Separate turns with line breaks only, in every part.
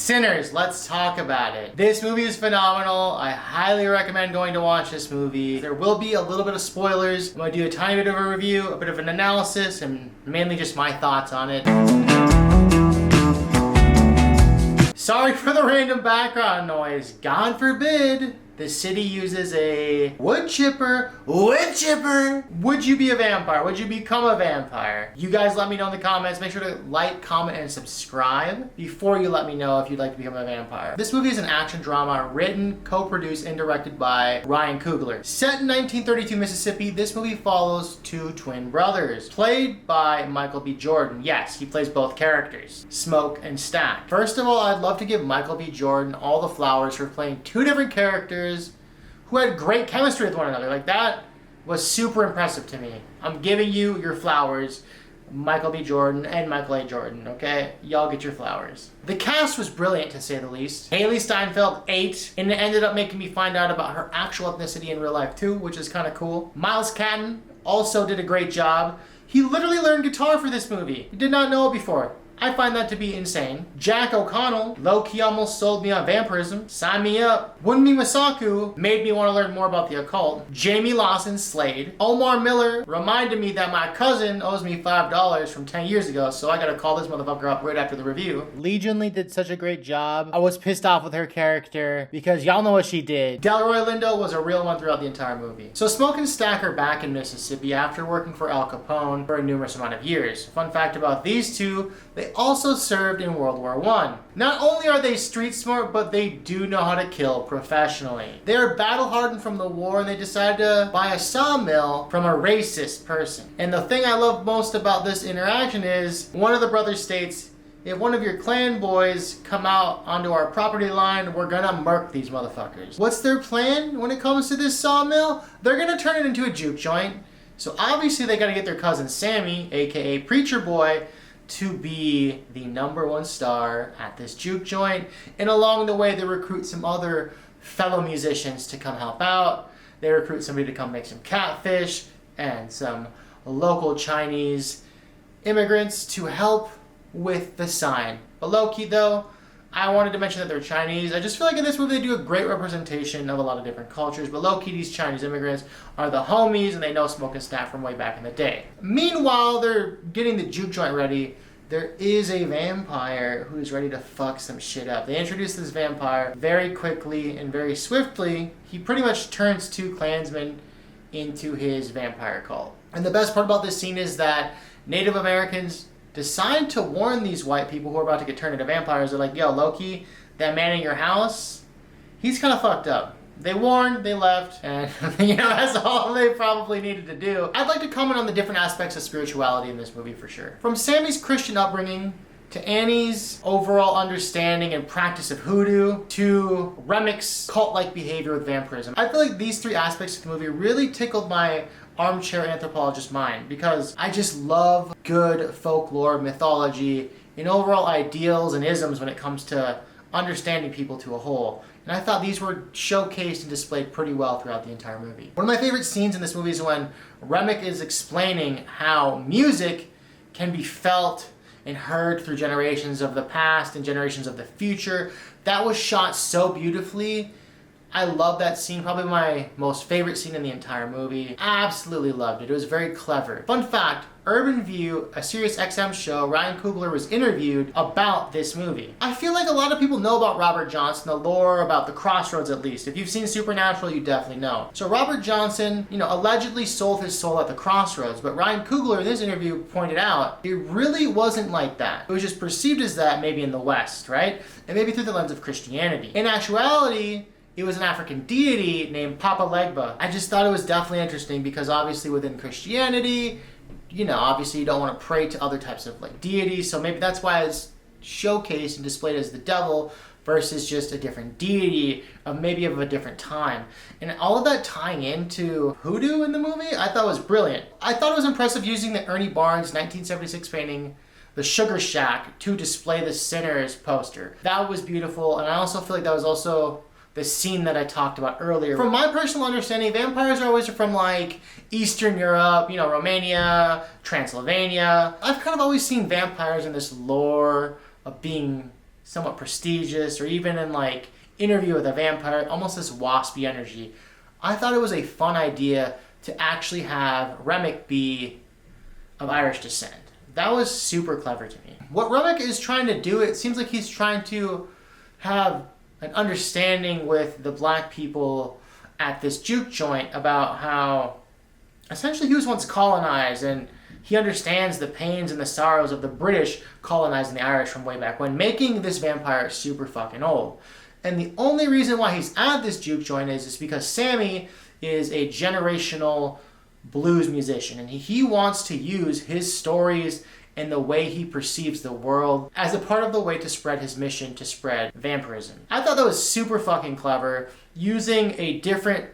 Sinners, let's talk about it. This movie is phenomenal. I highly recommend going to watch this movie. There will be a little bit of spoilers. I'm going to do a tiny bit of a review, a bit of an analysis, and mainly just my thoughts on it. Sorry for the random background noise. God forbid the city uses a wood chipper. Wood chipper! Would you be a vampire? Would you become a vampire? You guys let me know in the comments. Make sure to like, comment, and subscribe before you let me know if you'd like to become a vampire. This movie is an action drama written, co-produced, and directed by Ryan Coogler. Set in 1932 Mississippi, this movie follows two twin brothers, played by Michael B. Jordan. Yes, he plays both characters, Smoke and Stack. First of all, I'd love to give Michael B. Jordan all the flowers for playing two different characters who had great chemistry with one another. Like, that was super impressive to me. I'm giving you your flowers, Michael B. Jordan and Michael A. Jordan, okay? Y'all get your flowers. The cast was brilliant, to say the least. Haley Steinfeld ate, and it ended up making me find out about her actual ethnicity in real life too, which is kind of cool. Miles Catton also did a great job. He literally learned guitar for this movie. He did not know it before. I find that to be insane. Jack O'Connell low-key almost sold me on vampirism. Sign me up. Wunmi Masaku made me want to learn more about the occult. Jamie Lawson slayed. Omar Miller reminded me that my cousin owes me $5 from 10 years ago, so I gotta call this motherfucker up right after the review. Legion Lee did such a great job. I was pissed off with her character because y'all know what she did. Delroy Lindo was a real one throughout the entire movie. So Smoke and Stack are back in Mississippi after working for Al Capone for a numerous amount of years. Fun fact about these two, they also served in World War I. Not only are they street smart, but they do know how to kill professionally. They are battle hardened from the war, and they decided to buy a sawmill from a racist person. And the thing I love most about this interaction is one of the brothers states, if one of your clan boys come out onto our property line, we're gonna murk these motherfuckers. What's their plan when it comes to this sawmill? They're gonna turn it into a juke joint. So obviously they gotta get their cousin Sammy, aka Preacher Boy, to be the #1 star at this juke joint. And along the way, they recruit some other fellow musicians to come help out. They recruit somebody to come make some catfish and some local Chinese immigrants to help with the sign. But low-key though, I wanted to mention that they're Chinese. I just feel like in this movie they do a great representation of a lot of different cultures, but low-key these Chinese immigrants are the homies and they know Smoke and Stack from way back in the day. Meanwhile, they're getting the juke joint ready. There is a vampire who's ready to fuck some shit up. They introduce this vampire very quickly and very swiftly. He pretty much turns two Klansmen into his vampire cult. And the best part about this scene is that Native Americans decide to warn these white people who are about to get turned into vampires. They're like, yo, Loki, that man in your house, he's kind of fucked up. They warned, they left, and that's all they probably needed to do. I'd like to comment on the different aspects of spirituality in this movie for sure. From Sammy's Christian upbringing, to Annie's overall understanding and practice of hoodoo, to Remic's cult-like behavior with vampirism. I feel like these three aspects of the movie really tickled my armchair anthropologist mind, because I just love good folklore, mythology, and overall ideals and isms when it comes to understanding people to a whole. And I thought these were showcased and displayed pretty well throughout the entire movie. One of my favorite scenes in this movie is when Remick is explaining how music can be felt and heard through generations of the past and generations of the future. That was shot so beautifully. I love that scene, probably my most favorite scene in the entire movie. Absolutely loved it. It was very clever. Fun fact, Urban View, a Sirius XM show, Ryan Coogler was interviewed about this movie. I feel like a lot of people know about Robert Johnson, the lore about the Crossroads at least. If you've seen Supernatural, you definitely know. So Robert Johnson, allegedly sold his soul at the Crossroads, but Ryan Coogler in this interview pointed out it really wasn't like that. It was just perceived as that maybe in the West, right? And maybe through the lens of Christianity. In actuality, it was an African deity named Papa Legba. I just thought it was definitely interesting because obviously within Christianity, obviously you don't want to pray to other types of deities, so maybe that's why it's showcased and displayed as the devil versus just a different deity of maybe of a different time. And all of that tying into hoodoo in the movie, I thought was brilliant. I thought it was impressive using the Ernie Barnes 1976 painting, The Sugar Shack, to display the Sinners poster. That was beautiful, and I also feel like that was also the scene that I talked about earlier. From my personal understanding, vampires are always from Eastern Europe, Romania, Transylvania. I've kind of always seen vampires in this lore of being somewhat prestigious, or even in like Interview with a Vampire, almost this waspy energy. I thought it was a fun idea to actually have Remick be of Irish descent. That was super clever to me. What Remick is trying to do, it seems like he's trying to have an understanding with the black people at this juke joint about how essentially he was once colonized, and he understands the pains and the sorrows of the British colonizing the Irish from way back when, making this vampire super fucking old. And the only reason why he's at this juke joint is because Sammy is a generational blues musician, and he wants to use his stories and the way he perceives the world as a part of the way to spread his mission to spread vampirism. I thought that was super fucking clever, using a different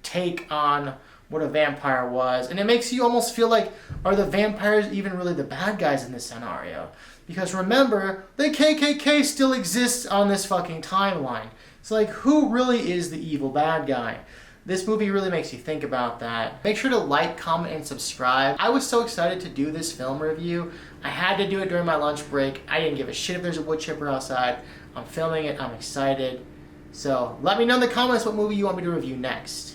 take on what a vampire was, and it makes you almost feel like, are the vampires even really the bad guys in this scenario? Because remember, the KKK still exists on this fucking timeline. So like, who really is the evil bad guy? This movie really makes you think about that. Make sure to like, comment, and subscribe. I was so excited to do this film review. I had to do it during my lunch break. I didn't give a shit if there's a wood chipper outside. I'm filming it. I'm excited. So let me know in the comments what movie you want me to review next.